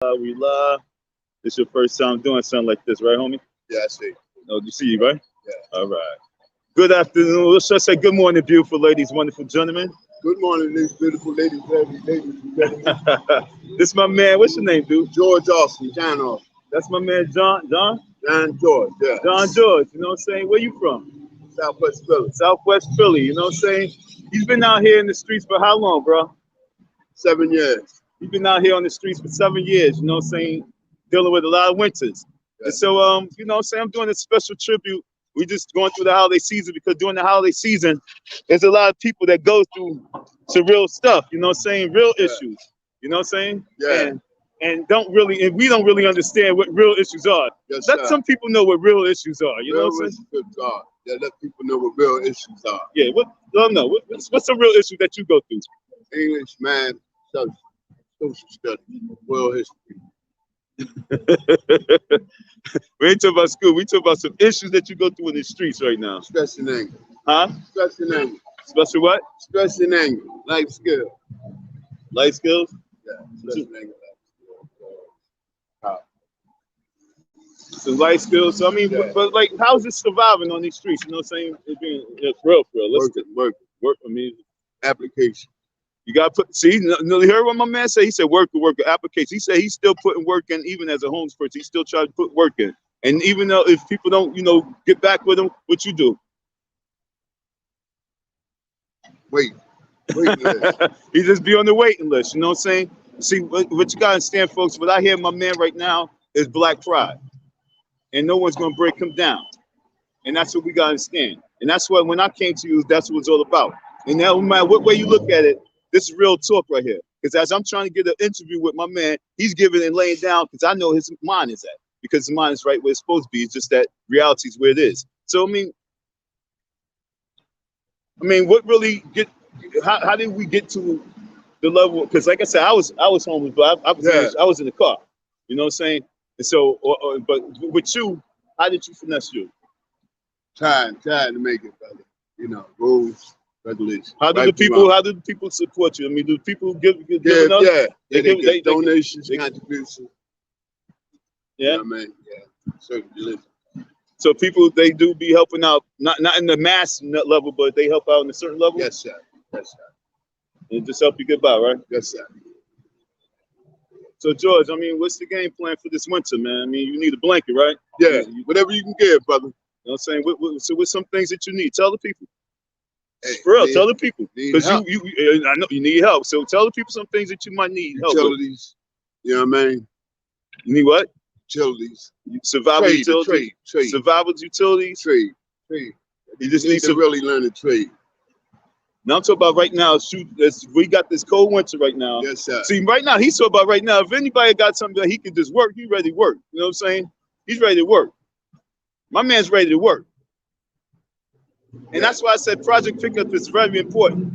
We live. This your first time doing something like this, right, homie? Yeah, I see. No, you see you, right? Yeah. All right. Good afternoon. Let's just say good morning, beautiful ladies, wonderful gentlemen. Good morning, these beautiful ladies, ladies and gentlemen. This my man. What's your name, dude? George Austin, John Austin. That's my man, John. John George, yeah. John George. You know what I'm saying? Where you from? Southwest Philly. Southwest Philly. You know what I'm saying? He's been out here in the streets for how long, bro? 7 years. He's been out here on the streets for 7 years. You know what I'm saying? Dealing with a lot of winters. Yeah. And so, you know what I'm saying? I'm doing a special tribute. We just going through the holiday season because during the holiday season, there's a lot of people that go through some real stuff, you know what I'm saying? Real issues, you know what I'm saying? Yeah. And we don't really understand what real issues are. Yes, let some people know what real issues are, you know what I'm saying? Yeah, let people know what real issues are. Yeah, what's some real issues that you go through? English, math, social studies, world history. We ain't talking about school. We talking about some issues that you go through in the streets right now. Stress and anger. Huh? Stress and anger. Special what? Stress and anger. Life skills. Life skills? Yeah. Stress and anger. Some life skills. So I mean, yeah. but like, how's it surviving on these streets? You know what I'm saying? It's real. Work. I mean, application. You got to put. See, you heard what my man said? He said work, application. He said he's still putting work in, even as a homeless person. He still trying to put work in. And even though if people don't, you know, get back with him, what you do? Wait. He just be on the waiting list. You know what I'm saying? See, what you got to understand, folks. What I hear my man right now is black pride, and no one's gonna break him down. And that's what we got to understand. And that's what when I came to you, that's what it's all about. And now, no matter what way you look at it. This is real talk right here. Because as I'm trying to get an interview with my man, he's giving and laying down because I know his mind is at. Because his mind is right where it's supposed to be. It's just that reality is where it is. So I mean, what really how did we get to the level? Because like I said, I was homeless, but I was in the car. You know what I'm saying? And so, but with you, how did you finesse you? Trying to make it better. You know, rules. Regulation. How do the people support you? I mean, do people give enough? Yeah. They donations, contributions. Yeah. You know what I mean? Yeah. Certain religion. So people they do be helping out, not in the mass level, but they help out in a certain level. Yes, sir. Yes, sir. And just help you get by, right? Yes, sir. So George, I mean, what's the game plan for this winter, man? I mean, you need a blanket, right? Yeah. Whatever you can get, brother. You know what I'm saying? So what's some things that you need? Tell the people. Hey, for real, tell the people because you I know you need help. So tell the people some things that you might need help with. Utilities, you know what I mean? You need what? Utilities. Survival utilities. Trade. Survival utilities. Trade. You just need to really learn to trade. Now I'm talking about right now. We got this cold winter right now. Yes, sir. See, right now he's talking about right now. If anybody got something that he can just work, he's ready to work. You know what I'm saying? He's ready to work. My man's ready to work. And that's why I said Project Pickup is very important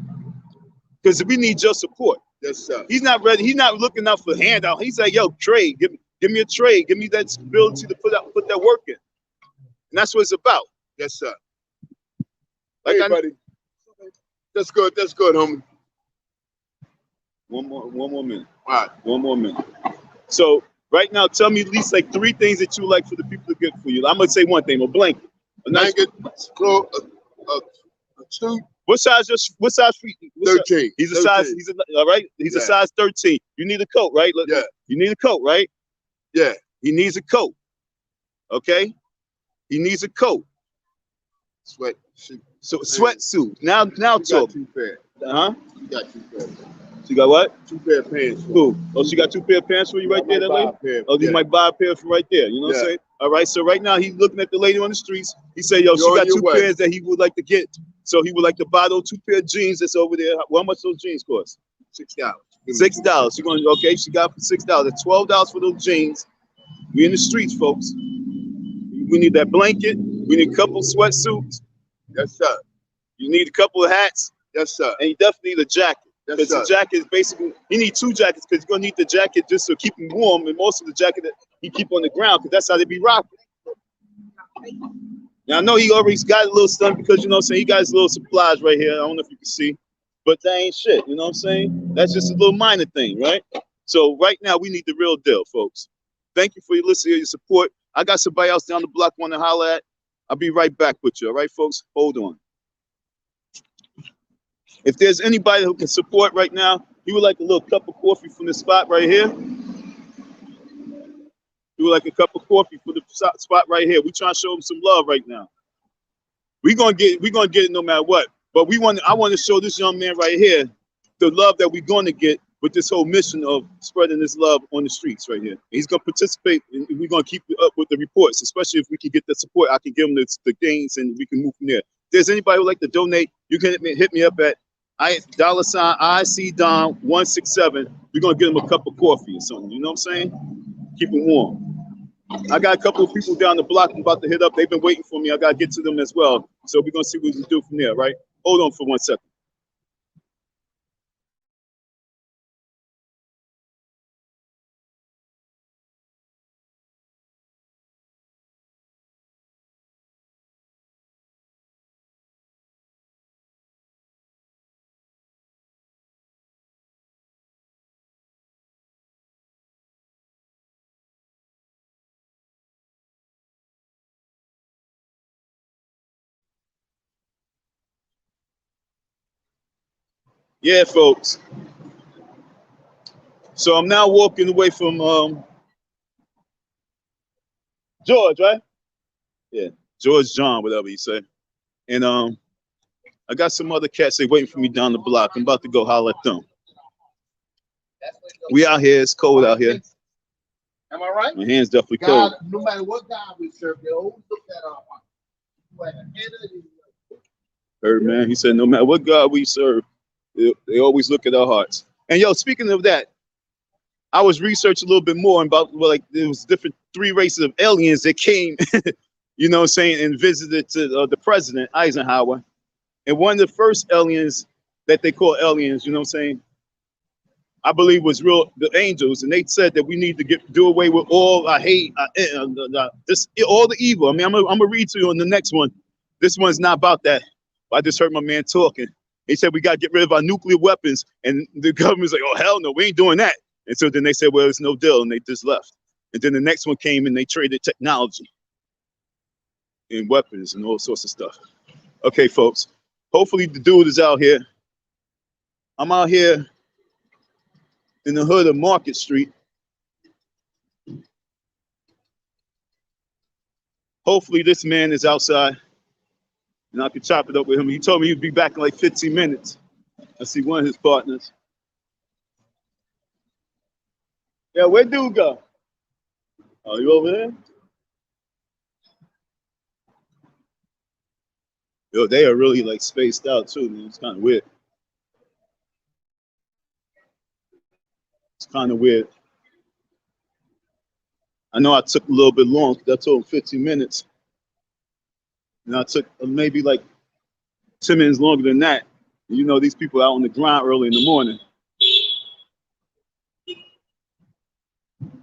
because we need your support. Yes, sir. He's not ready. He's not looking out for handout. He's like, yo, trade. Give me a trade. Give me that ability to put that work in. And that's what it's about. Yes, sir. Like hey, buddy. That's good, homie. One more minute. All right. One more minute. So right now, tell me at least like 3 things that you like for the people to get for you. I'm gonna say one thing: a blanket. A blanket. A 2. What size feet? 13. He's a 13. All right. He's a size 13. You need a coat, right? Yeah. You need a coat, right? Yeah. He needs a coat. Okay. He needs a coat. Sweatsuit. So sweatsuit. Now talk. 2 pair. You got 2 pairs. She got what? 2 pair of pants. Who? Oh, she got 2 pair of pants for you right there, that lady? Oh, you might buy a pair from right there. You know what I'm saying? All right. So right now he's looking at the lady on the streets. He said, yo, she got 2 pairs that he would like to get. So he would like to buy those 2 pair of jeans that's over there. Well, how much those jeans cost? $6. $6. You're going, okay, she got for $6. That's $12 for those jeans. We in the streets, folks. We need that blanket. We need a couple sweatsuits. Yes, sir. You need a couple of hats. Yes, sir. And you definitely need a jacket. Yes, because the jacket is basically, you need 2 jackets because you're going to need the jacket just to keep him warm. And most of the jacket that he keep on the ground because that's how they be rocking. Now, I know he already got a little stuff because, you know what I'm saying, he got his little supplies right here. I don't know if you can see, but that ain't shit. You know what I'm saying? That's just a little minor thing, right? So right now we need the real deal, folks. Thank you for your listening, your support. I got somebody else down the block want to holler at. I'll be right back with you. All right, folks, hold on. If there's anybody who can support right now, you would like a little cup of coffee from the spot right here. You would like a cup of coffee for the spot right here. We trying to show them some love right now. We're gonna get it no matter what. But I want to show this young man right here the love that we're gonna get with this whole mission of spreading this love on the streets right here. He's gonna participate, and we're gonna keep up with the reports, especially if we can get the support. I can give him the gains, and we can move from there. If there's anybody who'd like to donate, you can hit me up at $icdon167. We're gonna get him a cup of coffee or something. You know what I'm saying? Keep him warm. I got a couple of people down the block I'm about to hit up. They've been waiting for me. I gotta get to them as well. So we're gonna see what we can do from there, right? Hold on for 1 second. Yeah, folks. So I'm now walking away from George, right? Yeah, George John, whatever you say. And I got some other cats they waiting for me down the block. I'm about to go holler at them. We out here. It's cold out here. Am I right? My hands definitely God, cold. no matter what God we serve, they always look at our heart. Heard, man. He said, no matter what God we serve, they always look at our hearts. And yo, speaking of that, I was researching a little bit more about, well, like, there was different 3 races of aliens that came, you know what I'm saying, and visited to the president, Eisenhower. And one of the first aliens that they call aliens, you know what I'm saying, I believe was the angels. And they said that we need to do away with all our hate, all the evil. I mean, I'm gonna read to you on the next one. This one's not about that. I just heard my man talking. He said we got to get rid of our nuclear weapons. And the government's like, oh, hell no, we ain't doing that. And so then they said, well, it's no deal. And they just left. And then the next one came and they traded technology and weapons and all sorts of stuff. Okay, folks. Hopefully the dude is out here. I'm out here in the hood of Market Street. Hopefully this man is outside and I can chop it up with him. He told me he'd be back in like 15 minutes. I see one of his partners. Yeah, where'd dude go? Oh, you over there? Yo, they are really like spaced out too, man. It's kind of weird. It's kind of weird. I know I took a little bit long. I told him 15 minutes. And I took maybe like 10 minutes longer than that. And you know, these people out on the ground early in the morning.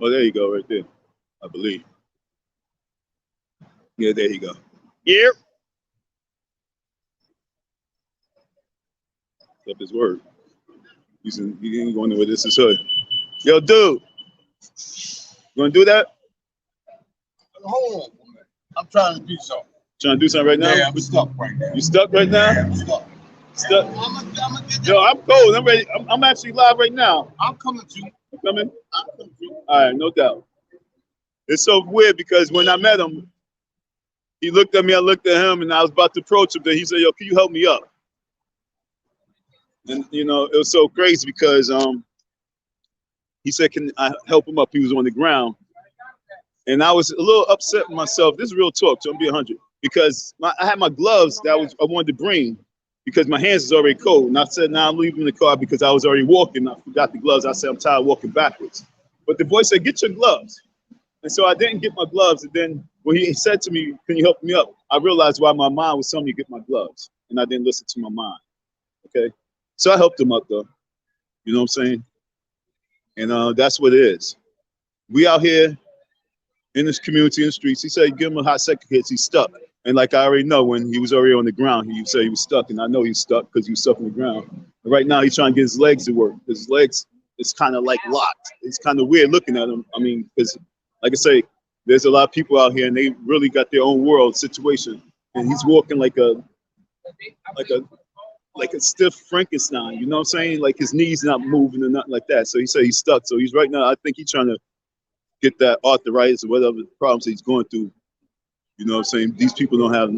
Oh, there you go, right there, I believe. Yeah, there you go. Yep. Up his word. He ain't going nowhere. This is hood. Yo, dude. You want to do that? Hold on, man. I'm trying to do something. Trying to do something right now? Yeah, I'm stuck right now. You stuck right now? Yeah, I'm stuck. Stuck? I'm Yo, I'm cold. I'm ready. I'm actually live right now. I'm coming to you. You coming? I'm coming to you. All right, no doubt. It's so weird because when I met him, he looked at me, I looked at him, and I was about to approach him. Then he said, yo, can you help me up? And, you know, it was so crazy because he said, can I help him up? He was on the ground. And I was a little upset with myself. This is real talk, so I'm be 100. Because I had my gloves that I wanted to bring because my hands is already cold. And I said, nah, I'm leaving the car because I was already walking. I forgot the gloves. I said, I'm tired of walking backwards. But the boy said, get your gloves. And so I didn't get my gloves. And then when he said to me, can you help me up? I realized why my mind was telling me to get my gloves. And I didn't listen to my mind. Okay. So I helped him up though. You know what I'm saying? And that's what it is. We out here in this community in the streets. He said, give him a hot second because he's stuck. And like I already know, when he was already on the ground, he said he was stuck. And I know he's stuck because he was stuck on the ground. And right now, he's trying to get his legs to work. His legs it's kind of like locked. It's kind of weird looking at him. I mean, because like I say, there's a lot of people out here and they really got their own world situation, and he's walking like a stiff Frankenstein. You know what I'm saying? Like his knees not moving or nothing like that. So he said he's stuck. So he's right now. I think he's trying to get that arthritis or whatever problems he's going through. You know what I'm saying? These people don't have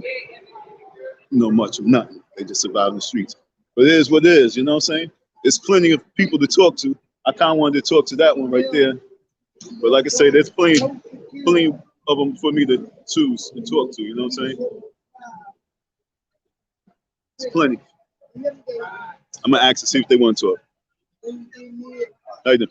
much of nothing. They just survive in the streets. But it is what it is. You know what I'm saying? There's plenty of people to talk to. I kind of wanted to talk to that one right there. But like I say, there's plenty of them for me to choose and talk to. You know what I'm saying? It's plenty. I'm gonna ask to see if they want to talk. How you doing?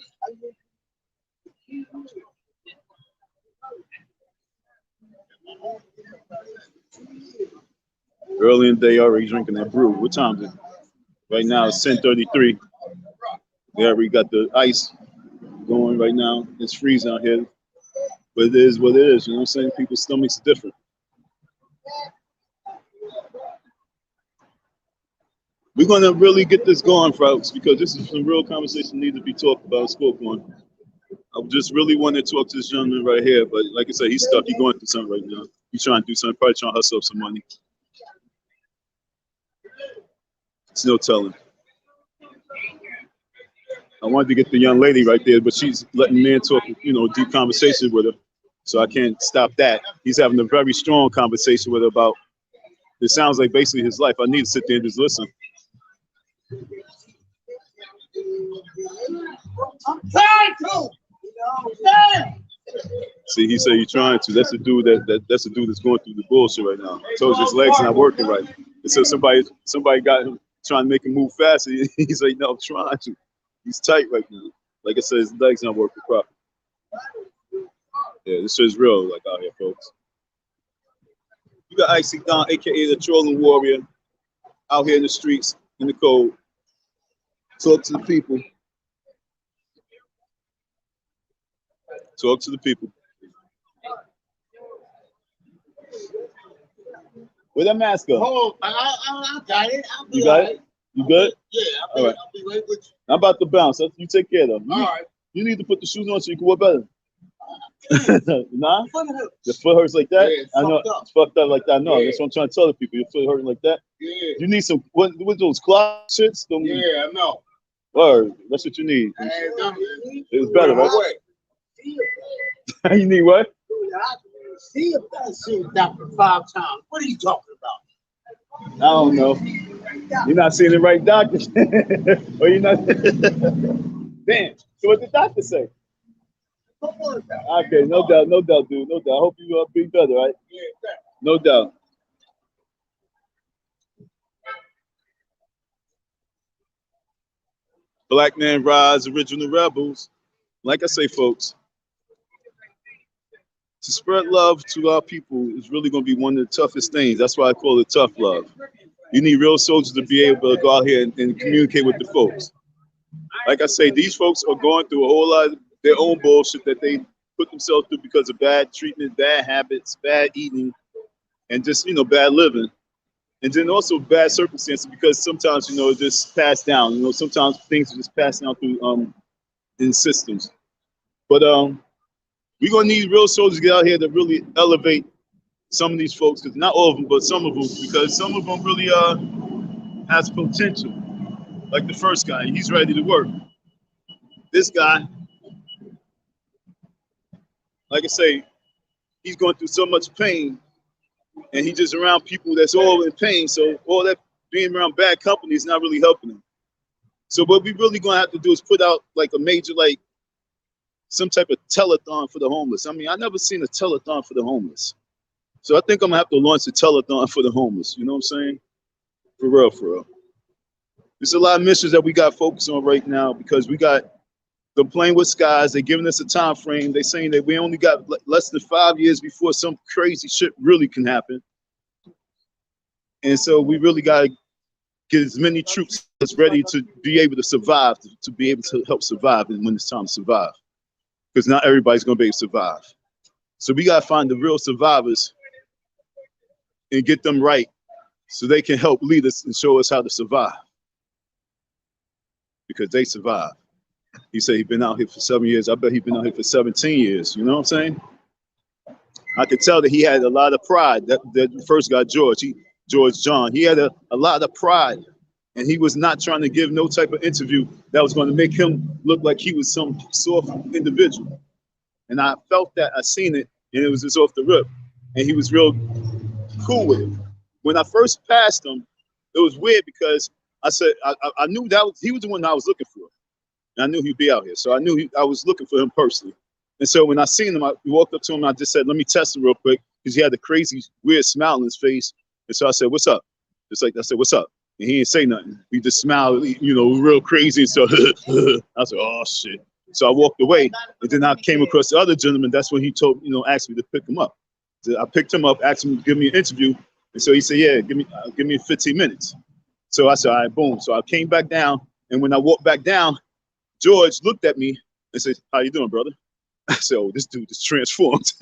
Early in the day, already drinking that brew. What time is it? Right now it's 10:33. They already got the ice going right now. It's freezing out here, but it is what it is. You know what I'm saying? People's stomachs are different. We're gonna really get this going, folks, because this is some real conversation need to be talked about, spoke on. I just really want to talk to this gentleman right here, but like I said, he's stuck. He's going through something right now. He's trying to do something, probably trying to hustle up some money. It's no telling. I wanted to get the young lady right there, but she's letting the man talk, deep conversation with her. So I can't stop that. He's having a very strong conversation with her about, it sounds like basically his life. I need to sit there and just listen. I'm trying to. See, he said he's trying to. That's the dude that's the dude that's going through the bullshit right now. I told you his legs not working right. And so somebody got him trying to make him move faster. He's like, no, I'm trying to. He's tight right now. Like I said, his legs not working properly. Yeah, this shit is real, like out here, folks. You got icdon, aka the trolling warrior, out here in the streets, in the cold. Talk to the people. Talk to the people. Where that mask go? Oh, I got it. You got it? You good? Yeah, I'll be right with you. I'm about to bounce. You take care of them. All right. You need to put the shoes on so you can walk better. Nah? Your foot hurts like that? Yeah, I know. It's fucked up like that. No, that's what I'm trying to tell the people. Your foot hurting like that? Yeah. You need some, what those clock shits? Yeah, I know. Word. That's what you need. It was better, right? You need what? See if I see Dr. 5 times. What are you talking about? I don't know. You're not seeing the right doctor. Or you're not. Damn. So what did the doctor say? Okay, no doubt, dude. No doubt. I hope you be better, right? No doubt. Black Man Rise, Original Rebels. Like I say, folks, to spread love to our people is really going to be one of the toughest things. That's why I call it tough love. You need real soldiers to be able to go out here and communicate with the folks. Like I say, these folks are going through a whole lot of their own bullshit that they put themselves through because of bad treatment, bad habits, bad eating, and just, bad living. And then also bad circumstances because sometimes, it's just passed down. Sometimes things are just passed down through in systems. But we're going to need real soldiers to get out here to really elevate some of these folks, because not all of them, but some of them, because some of them really has potential. Like the first guy, he's ready to work. This guy, like I say, he's going through so much pain, and he's just around people that's all in pain. So all that being around bad company is not really helping him. So what we really going to have to do is put out like a major, like some type of telethon for the homeless. I mean, I never seen a telethon for the homeless. So I think I'm gonna have to launch a telethon for the homeless. You know what I'm saying? For real, for real. There's a lot of missions that we got focused on right now because we got the Playing with Skies. They're giving us a time frame. They're saying that we only got less than 5 years before some crazy shit really can happen. And so we really got to get as many troops that's ready to be able to survive, to be able to help survive and when it's time to survive. Because not everybody's going to be able to survive. So we got to find the real survivors and get them right so they can help lead us and show us how to survive. Because they survive. He said he'd been out here for 7 years. I bet he'd been out here for 17 years. You know what I'm saying? I could tell that he had a lot of pride. That first guy, George John, he had a lot of pride. And he was not trying to give no type of interview that was going to make him look like he was some soft individual. And I felt that, I seen it, and it was just off the rip. And he was real cool with it. When I first passed him, it was weird because I said, I knew he was the one that I was looking for. And I knew he'd be out here. So I knew I was looking for him personally. And so when I seen him, I walked up to him and I just said, let me test him real quick, because he had a crazy, weird smile on his face. And so I said, what's up? Just like I said, what's up? And he didn't say nothing. He just smiled, you know, real crazy. And so I said, oh, shit. So I walked away. And then I came across the other gentleman. That's when he asked me to pick him up. So I picked him up, asked him to give me an interview. And so he said, yeah, give me 15 minutes. So I said, all right, boom. So I came back down. And when I walked back down, George looked at me and said, how you doing, brother? I said, oh, this dude is transformed.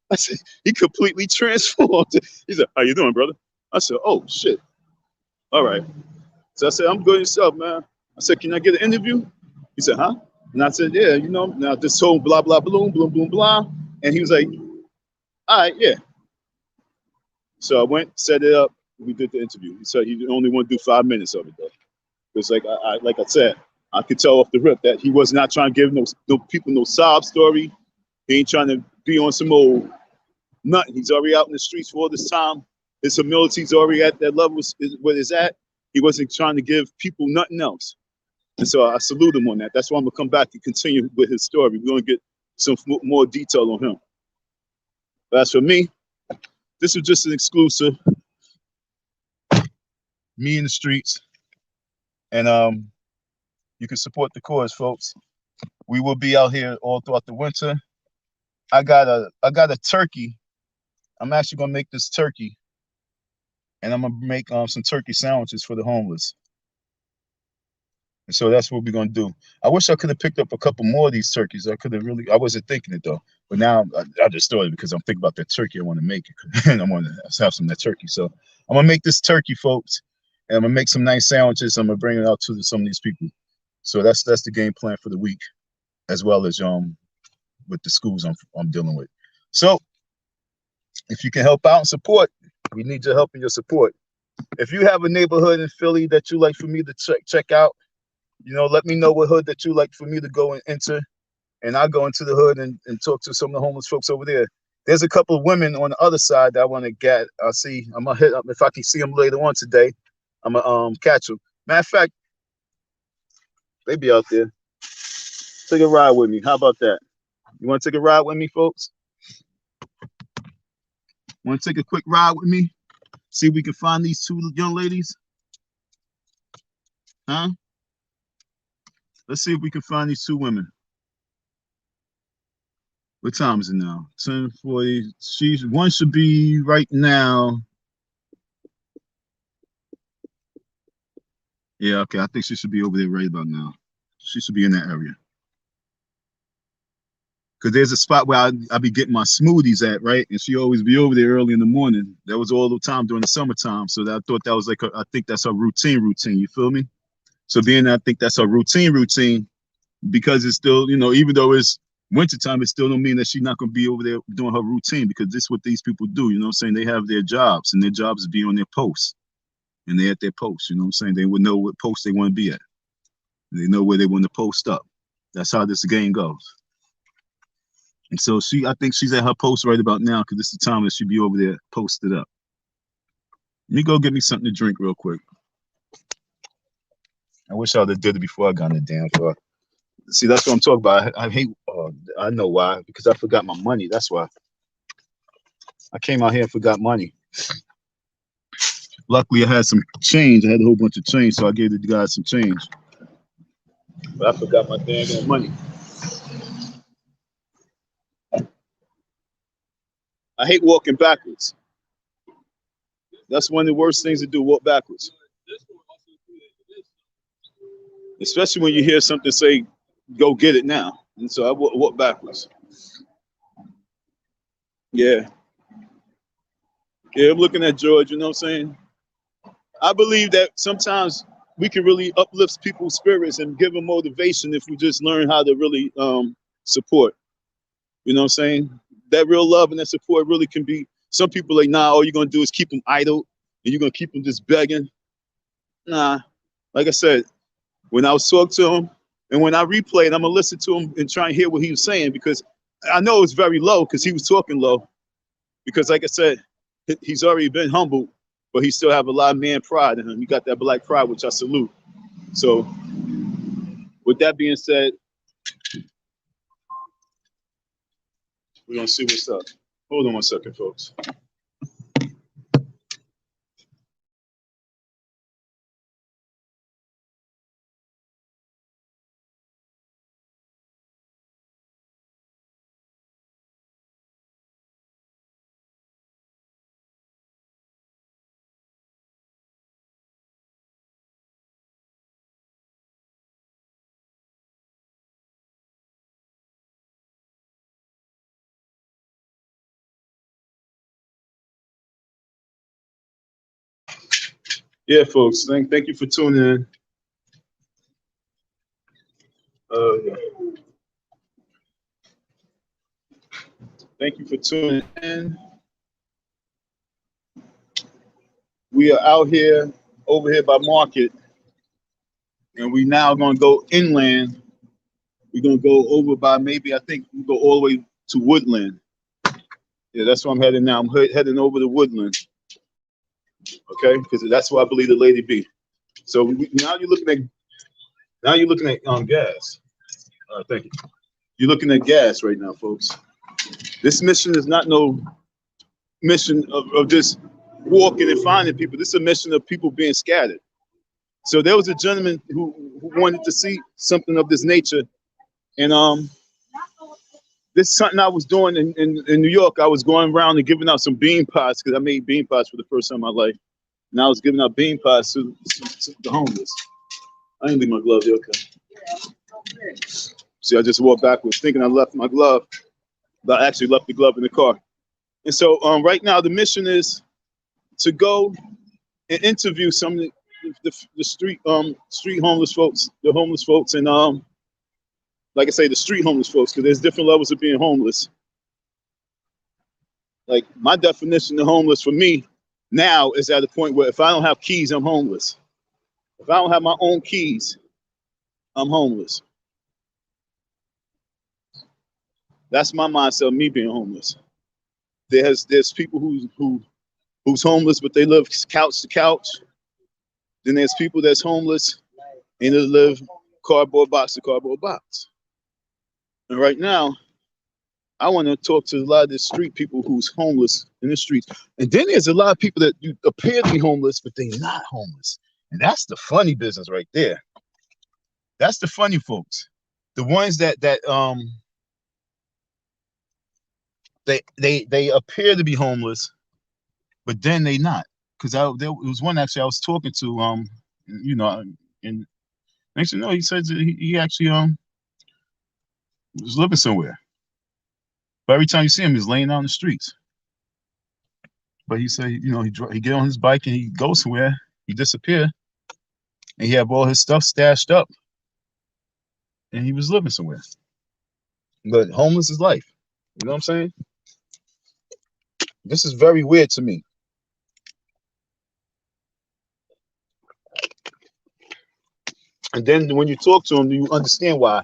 I said, he completely transformed. He said, how you doing, brother? I said, oh, shit. All right. So I said, I'm good yourself, man. I said, can I get an interview? He said, huh? And I said, yeah, you know, now this whole blah, blah, bloom, bloom, bloom, blah. And he was like, all right, yeah. So I went, set it up. We did the interview. He said he only want to do 5 minutes of it, though. Because like I said, I could tell off the rip that he was not trying to give no people no sob story. He ain't trying to be on some old nothing. He's already out in the streets for all this time. His humility's already at that level where it's at. He wasn't trying to give people nothing else. And so I salute him on that. That's why I'm going to come back and continue with his story. We're going to get some more detail on him. But as for me, this was just an exclusive. Me in the streets. And you can support the cause, folks. We will be out here all throughout the winter. I got a turkey. I'm actually gonna make this turkey, and I'm gonna make some turkey sandwiches for the homeless. And so that's what we're gonna do. I wish I could have picked up a couple more of these turkeys. I wasn't thinking it though. But now I just started because I'm thinking about that turkey. I want to make it, and I want to have some of that turkey. So I'm gonna make this turkey, folks, and I'm gonna make some nice sandwiches. I'm gonna bring it out to some of these people. So that's the game plan for the week, as well as with the schools I'm dealing with. So if you can help out and support, we need your help and your support. If you have a neighborhood in Philly that you like for me to check out, you know, let me know what hood that you like for me to go and enter, and I'll go into the hood and talk to some of the homeless folks over there. There's a couple of women on the other side that I want to get. I'll see. I'm gonna hit up if I can see them later on today. I'm gonna catch them. Matter of fact, they be out there. Take a ride with me. How about that? You want to take a ride with me, folks? Want to take a quick ride with me? See if we can find these two young ladies? Huh? Let's see if we can find these two women. What time is it now? 10:40. One should be right now. Yeah, okay. I think she should be over there right about now. She should be in that area. Because there's a spot where I be getting my smoothies at, right? And she always be over there early in the morning. That was all the time during the summertime. So I thought that was like, I think that's her routine. You feel me? So being I think that's her routine, because it's still, you know, even though it's wintertime, it still don't mean that she's not going to be over there doing her routine, because this is what these people do. You know what I'm saying? They have their jobs, and their jobs is be on their posts. And they're at their posts, you know what I'm saying? They would know what post they want to be at. They know where they want to post up. That's how this game goes. And so I think she's at her post right about now, because this is the time that she'd be over there posted up. Let me go get me something to drink real quick. I wish I would have did it before I got in the damn car. See, that's what I'm talking about. I hate, I know why, because I forgot my money. That's why. I came out here and forgot money. Luckily, I had some change. I had a whole bunch of change, so I gave the guys some change. But I forgot my damn money. I hate walking backwards. That's one of the worst things to do, walk backwards. Especially when you hear something say, go get it now. And so I walk backwards. Yeah. Yeah, I'm looking at George, you know what I'm saying? I believe that sometimes we can really uplift people's spirits and give them motivation if we just learn how to really support. You know what I'm saying? That real love and that support really can be. Some people like, nah, all you're gonna do is keep them idle, and you're gonna keep them just begging. Nah, like I said, when I was talking to him, and when I replay it, I'm gonna listen to him and try and hear what he was saying, because I know it's very low because he was talking low. Because like I said, he's already been humbled, but he still have a lot of man pride in him. He got that black pride, which I salute. So with that being said, we're gonna see what's up. Hold on one second, folks. Yeah, folks, thank you for tuning in. Thank you for tuning in. We are out here, over here by Market, and we now gonna go inland. We're gonna go over by, maybe, I think we go all the way to Woodland. Yeah, that's where I'm heading now. I'm heading over to Woodland. Okay, because that's where I believe the lady be. So now you're looking at gas. Thank you. You're looking at gas right now, folks. This mission is not no mission of just walking and finding people. This is a mission of people being scattered. So there was a gentleman who wanted to see something of this nature, and this is something I was doing in New York. I was going around and giving out some bean pots, because I made bean pots for the first time in my life. And I was giving out bean pots to the homeless. I didn't leave my glove there, okay. See, I just walked backwards thinking I left my glove, but I actually left the glove in the car. And so right now the mission is to go and interview some of the street homeless folks, the homeless folks, and like I say, the street homeless folks, because there's different levels of being homeless. Like, my definition of homeless for me now is at a point where if I don't have keys, I'm homeless. If I don't have my own keys, I'm homeless. That's my mindset of me being homeless. There's people who's homeless, but they live couch to couch. Then there's people that's homeless and they live cardboard box to cardboard box. And right now, I want to talk to a lot of the street people who's homeless in the streets. And then there's a lot of people that you appear to be homeless, but they're not homeless. And that's the funny business right there. That's the funny folks. The ones that they appear to be homeless, but then they not. Because there was one actually I was talking to, you know, and next thing you know, he said he actually was living somewhere. But every time you see him, he's laying out on the streets. But he said, you know, he get on his bike and he goes somewhere, he disappear, and he have all his stuff stashed up, and he was living somewhere. But homeless is life. You know what I'm saying? This is very weird to me. And then when you talk to them, you understand why.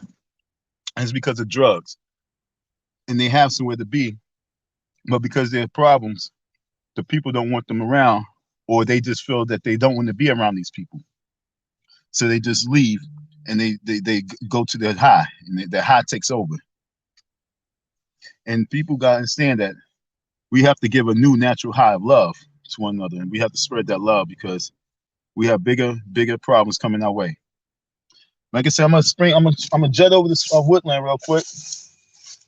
And it's because of drugs. And they have somewhere to be. But because they have problems, the people don't want them around, or they just feel that they don't want to be around these people. So they just leave, and they go to their high, and their high takes over. And people got to understand that we have to give a new natural high of love to one another, and we have to spread that love, because we have bigger problems coming our way. Like I said, I'm gonna jet over this Woodland real quick.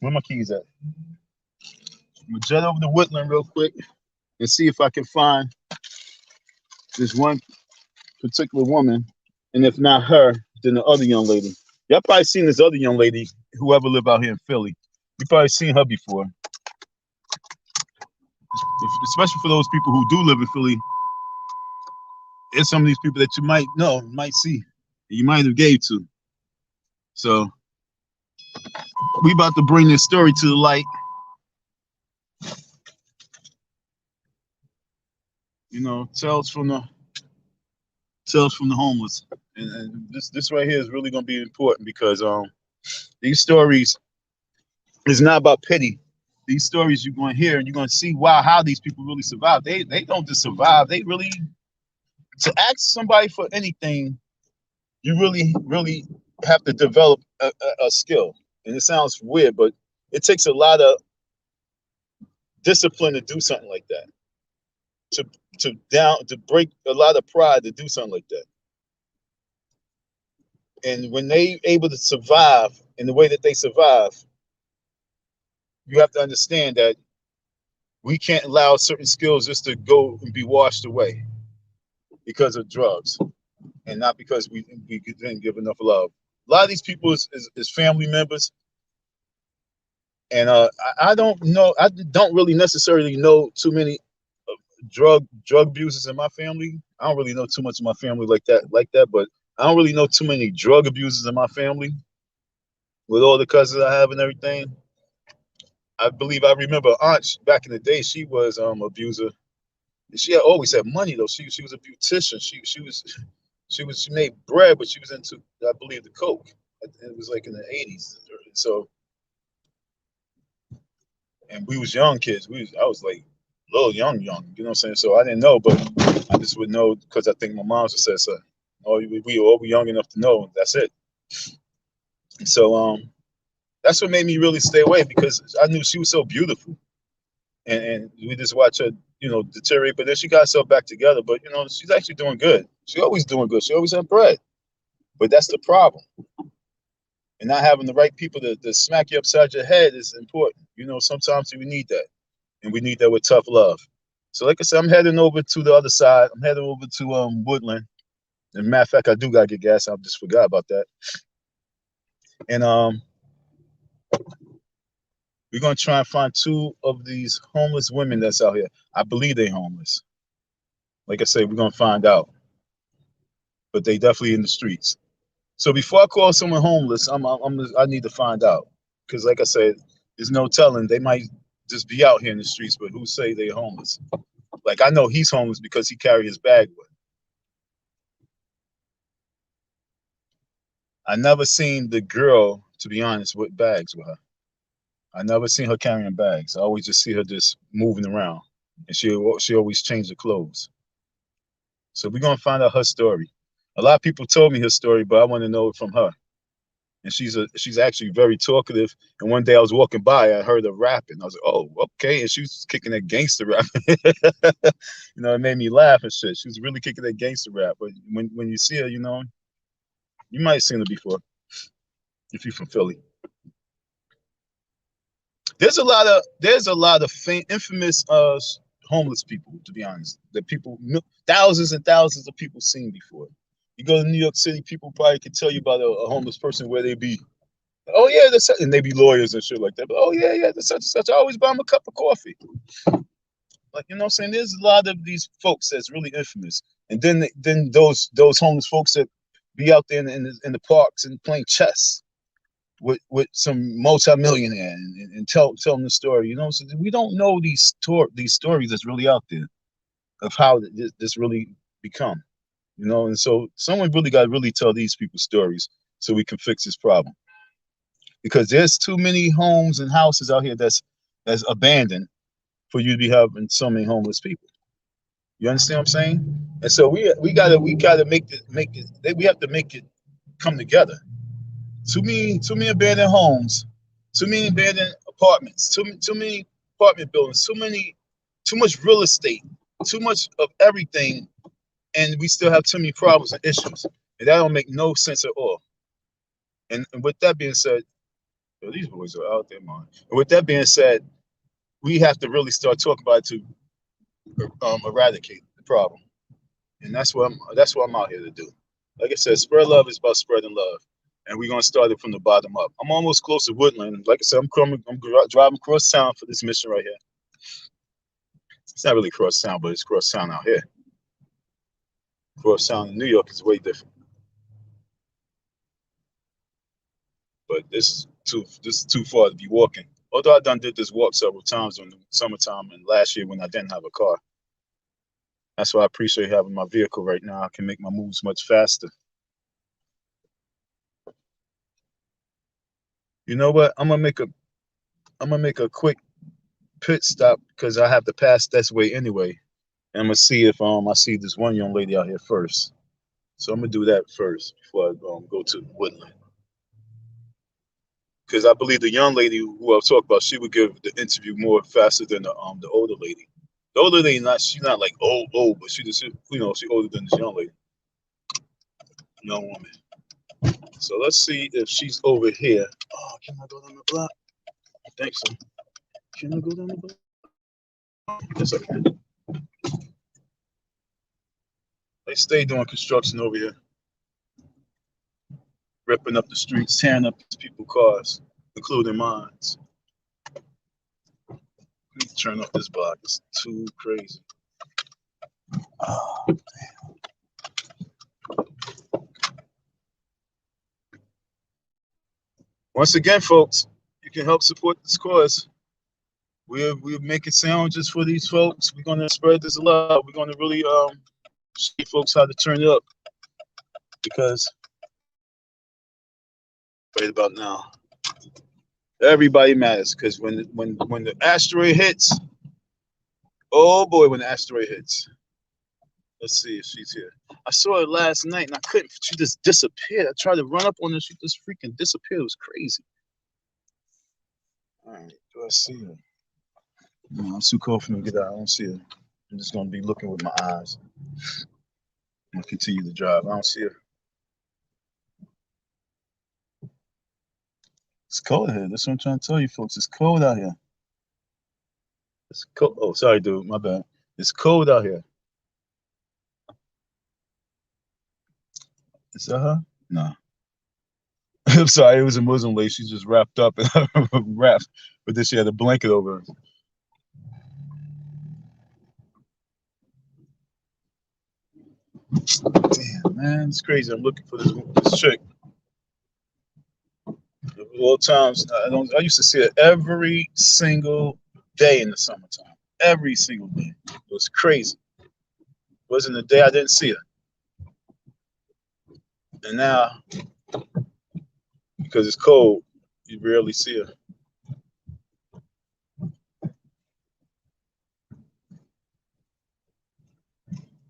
Where my keys at? I'm gonna jet over the Woodland real quick and see if I can find this one particular woman, and if not her, then the other young lady. Y'all probably seen this other young lady, whoever live out here in Philly. You probably seen her before. Especially for those people who do live in Philly. There's some of these people that you might know, might see, you might have gave to. So we about to bring this story to the light. You know, tales from the homeless, and this right here is really going to be important because these stories is not about pity. These stories you're going to hear and you're going to see wow how these people really survive. They don't just survive. They really, to ask somebody for anything, you really have to develop a skill. And it sounds weird, but it takes a lot of discipline to do something like that. To break a lot of pride to do something like that. And when they able to survive in the way that they survive, you have to understand that we can't allow certain skills just to go and be washed away because of drugs and not because we didn't give enough love. A lot of these people is family members. And I don't know. I don't really necessarily know too many drug abusers in my family. I don't really know too much of my family like that. But I don't really know too many drug abusers in my family. With all the cousins I have and everything, I believe I remember aunt back in the day. She was abuser. She had always had money though. She was a beautician. She made bread, but she was into, I believe, the coke. It was like in the 80s. So. And we was young kids. I was like a little young, you know what I'm saying? So I didn't know, but I just would know because I think my mom just said so. Oh, we all were young enough to know. That's it. So that's what made me really stay away because I knew she was so beautiful, and we just watch her, you know, deteriorate. But then she got herself back together. But you know, she's actually doing good. She always doing good. She always had bread. But that's the problem. And not having the right people to smack you upside your head is important. You know, sometimes we need that. And we need that with tough love. So like I said, I'm heading over to the other side. I'm heading over to Woodland. And matter of fact, I do gotta get gas. I just forgot about that. And we're gonna try and find two of these homeless women that's out here. I believe they homeless. Like I said, we're gonna find out. But they definitely in the streets. So before I call someone homeless, I need to find out. Because like I said, there's no telling. They might just be out here in the streets, but who say they're homeless? Like I know he's homeless because he carried his bag with him. I never seen the girl, to be honest, with bags with her. I never seen her carrying bags. I always just see her just moving around, and she always changed her clothes. So we're gonna find out her story. A lot of people told me her story, but I want to know it from her. And she's actually very talkative. And one day I was walking by, I heard her rapping. I was like, oh, okay. And she was kicking that gangster rap. You know, it made me laugh and shit. She was really kicking that gangster rap. But when you see her, you know, you might have seen her before if you're from Philly. There's a lot of infamous homeless people, to be honest, that people, thousands and thousands of people seen before. You go to New York City, people probably could tell you about a homeless person where they be, oh yeah, that's, and they be lawyers and shit like that. But oh yeah, that's such and such. I always buy them a cup of coffee. Like, you know what I'm saying? There's a lot of these folks that's really infamous. And then those homeless folks that be out there in the parks and playing chess with some multimillionaire and tell them the story. You know, so we don't know these stories that's really out there of how this really become. You know, and so someone really got to really tell these people stories so we can fix this problem. Because there's too many homes and houses out here that's abandoned for you to be having so many homeless people. You understand what I'm saying? And so we gotta make it we have to make it come together. Too many abandoned homes, too many abandoned apartments, too many apartment buildings, too much real estate, too much of everything, and we still have too many problems and issues. And that don't make no sense at all. And with that being said, yo, these boys are out there, man. And with that being said, we have to really start talking about it to eradicate the problem. And that's what I'm out here to do. Like I said, spread love is about spreading love. And we're gonna start it from the bottom up. I'm almost close to Woodland. Like I said, I'm driving across town for this mission right here. It's not really cross town, but it's cross town out here. Crosstown in New York is way different. But this is too far to be walking. Although I done did this walk several times in the summertime and last year when I didn't have a car. That's why I appreciate having my vehicle right now. I can make my moves much faster. You know what? I'm gonna make a quick pit stop because I have to pass this way anyway. And I'm gonna see if I see this one young lady out here first. So I'm gonna do that first before I go to Woodland. Because I believe the young lady who I've talked about, she would give the interview more faster than the older lady. The older lady, she's not like old, but she just she older than this young lady, young woman. So let's see if she's over here. Oh, can I go down the block? I think so. Can I go down the block? Yes, I can. They stay doing construction over here, ripping up the streets, tearing up people's cars, including mine. I need to turn off this block. It's too crazy. Oh. Once again, folks, you can help support this cause. We're making sandwiches for these folks. We're gonna spread this love. We're gonna really show folks how to turn it up because right about now, everybody matters. Because when the asteroid hits, oh boy, when the asteroid hits. Let's see if she's here. I saw her last night and I couldn't. She just disappeared. I tried to run up on her. She just freaking disappeared. It was crazy. All right, do I see her? No, it's too cold for me to get out. I don't see her. I'm just gonna be looking with my eyes. I'm gonna continue to drive. I don't see her. It's cold here. That's what I'm trying to tell you, folks. It's cold out here. It's cold. Oh, sorry, dude. My bad. It's cold out here. Is that her? No. I'm sorry. It was a Muslim lady. She just wrapped up and wrapped, but then she had a blanket over her. Damn, man, it's crazy. I'm looking for this chick. All times, I used to see her every single day in the summertime. Every single day. It was crazy. It wasn't a day I didn't see her. And now, because it's cold, you rarely see her.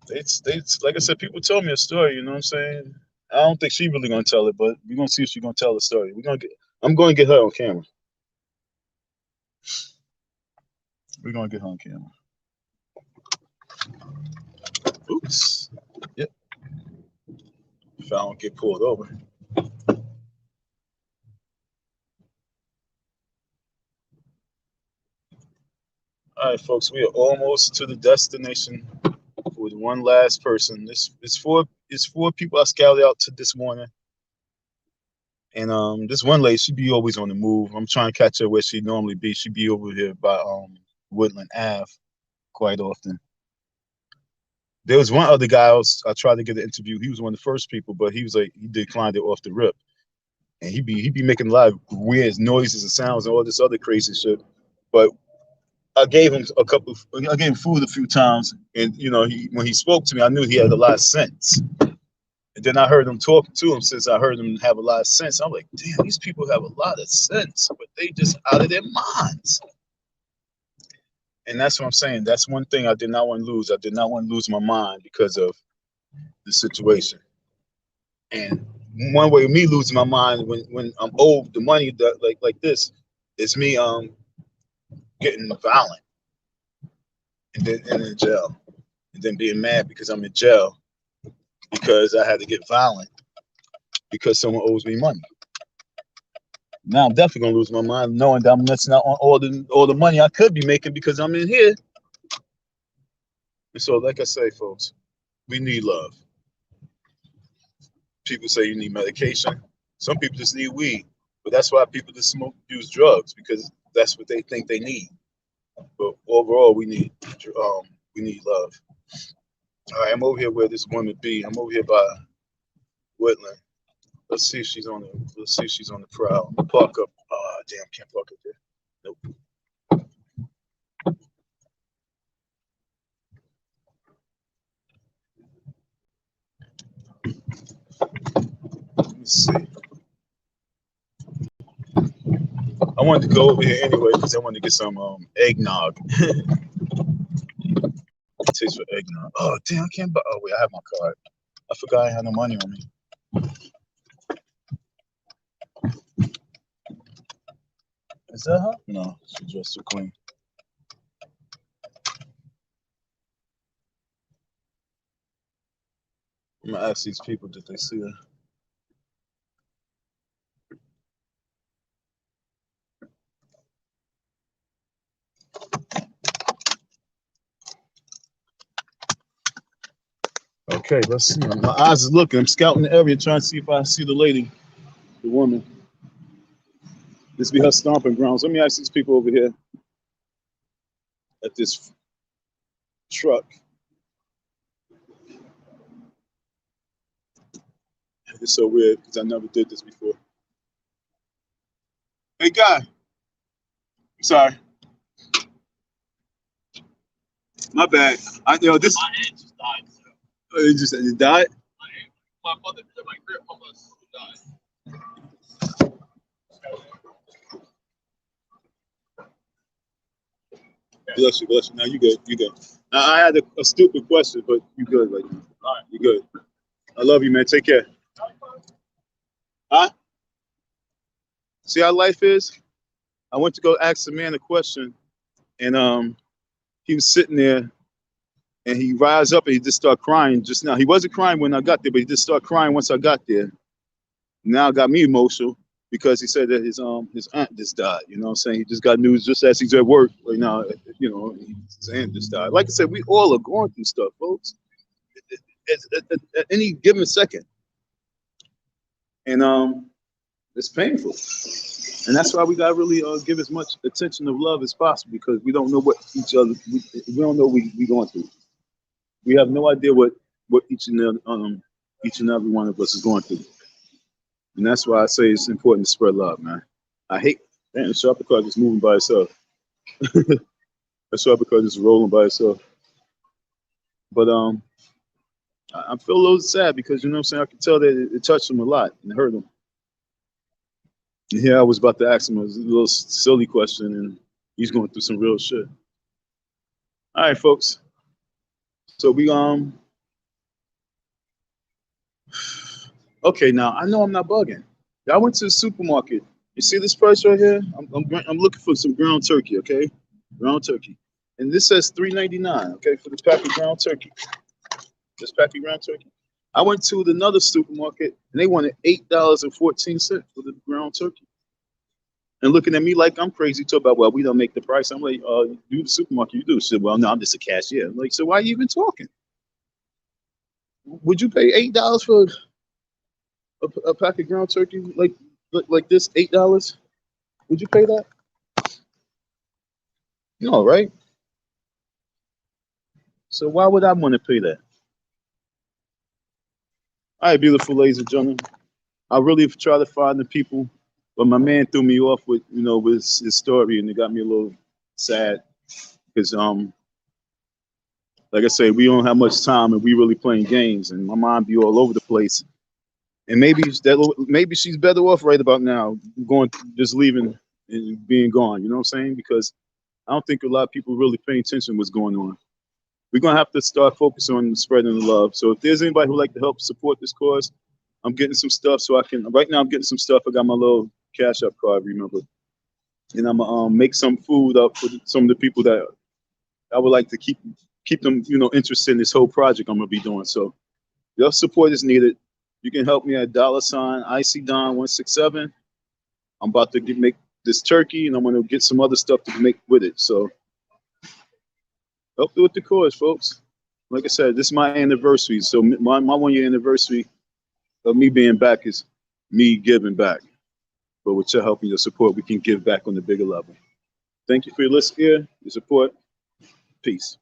They like I said, people told me a story. You know what I'm saying? I don't think she really gonna tell it, but we're gonna see if she's gonna tell the story. I'm gonna get her on camera. We're gonna get her on camera. Oops. Yep. If I don't get pulled over. All right, folks, we are almost to the destination with one last person. This it's four people I scouted out to this morning. And this one lady, she be always on the move. I'm trying to catch her where she normally be. She be over here by Woodland Ave quite often. There was one other guy I tried to get an interview. He was one of the first people, but he declined it off the rip. And he be making a lot of weird noises and sounds and all this other crazy shit. But I gave him food a few times, and when he spoke to me, I knew he had a lot of sense. And then I heard him talking to him since I heard him have a lot of sense. I'm like, damn, these people have a lot of sense, but they just out of their minds. And that's what I'm saying. That's one thing I did not want to lose. I did not want to lose my mind because of the situation. And one way of me losing my mind when I'm owed the money that like this is me getting violent and then in jail and then being mad because I'm in jail because I had to get violent because someone owes me money. Now I'm definitely gonna lose my mind knowing that I'm missing out on all the money I could be making because I'm in here. And so, like I say, folks, we need love. People say you need medication. Some people just need weed, but that's why people just use drugs because that's what they think they need. But overall, we need love. All right, I'm over here where this woman be. I'm over here by Woodland. Let's see if she's on the. Let's see if she's on the prowl. I'm gonna park up. Damn, can't park up there. Nope. Let me see. I wanted to go over here anyway because I wanted to get some eggnog. Taste for eggnog. Oh damn, I can't buy. Oh wait, I have my card. I forgot I had no money on me. Is that her? No, she's dressed so clean. I'm gonna ask these people, did they see her? Okay, let's see. My eyes is looking. I'm scouting the area, trying to see if I see the lady, the woman. This be her stomping grounds. Let me ask these people over here at this truck. It's so weird because I never did this before. Hey, guy. I'm sorry. My bad. You know, this. My aunt just died. So. Oh, you died? My mother, my grandmother died. Bless you, bless you. Now you good, you good. Now, I had a stupid question, but you good right now. All right, you good. I love you, man. Take care. Huh? See how life is? I went to go ask the man a question, and he was sitting there, and he rise up and he just started crying just now. He wasn't crying when I got there, but he just started crying once I got there. Now it got me emotional because he said that his aunt just died. You know what I'm saying? He just got news just as he's at work right now. You know, his aunt just died. Like I said, we all are going through stuff, folks. At any given second, and it's painful, and that's why we gotta really give as much attention of love as possible because we don't know what each other we don't know we going through. We have no idea what each and every one of us is going through. And that's why I say it's important to spread love, man. I hate, man, the sharper because it's moving by itself. The sharper because it's rolling by itself. But I feel a little sad because, you know what I'm saying, I can tell that it touched him a lot and hurt him. And here I was about to ask him a little silly question and he's going through some real shit. All right, folks. So we, okay, now I know I'm not bugging. I went to the supermarket. You see this price right here? I'm looking for some ground turkey, okay? Ground turkey. And this says $3.99, okay, for the pack of ground turkey. This pack of ground turkey. I went to another supermarket and they wanted $8.14 for the ground turkey. And looking at me like I'm crazy, talk about, well, we don't make the price. I'm like, you the supermarket, you do. She said, well, no, I'm just a cashier. I'm like, so why are you even talking? Would you pay $8 for a pack of ground turkey like this, $8? Would you pay that? No, right? So why would I want to pay that? All right, beautiful ladies and gentlemen. I really try to find the people, but my man threw me off with, you know, with his story, and it got me a little sad because, like I say, we don't have much time, and we really playing games, and my mind be all over the place. And maybe she's better off right about now, just leaving and being gone. You know what I'm saying? Because I don't think a lot of people really paying attention to what's going on. We're gonna have to start focusing on spreading the love. So if there's anybody who'd like to help support this cause, I'm getting some stuff so I can. Right now, I'm getting some stuff. I got my little Cash App card, remember, and I'm gonna make some food up for some of the people that I would like to keep them, you know, interested in this whole project I'm gonna be doing. So your support is needed. You can help me at $icdon167. I'm about to make this turkey, and I'm gonna get some other stuff to make with it. So help with the cause, folks. Like I said, this is my anniversary. So my 1 year anniversary of me being back is me giving back. But with your help and your support, we can give back on the bigger level. Thank you for your listen here, your support. Peace.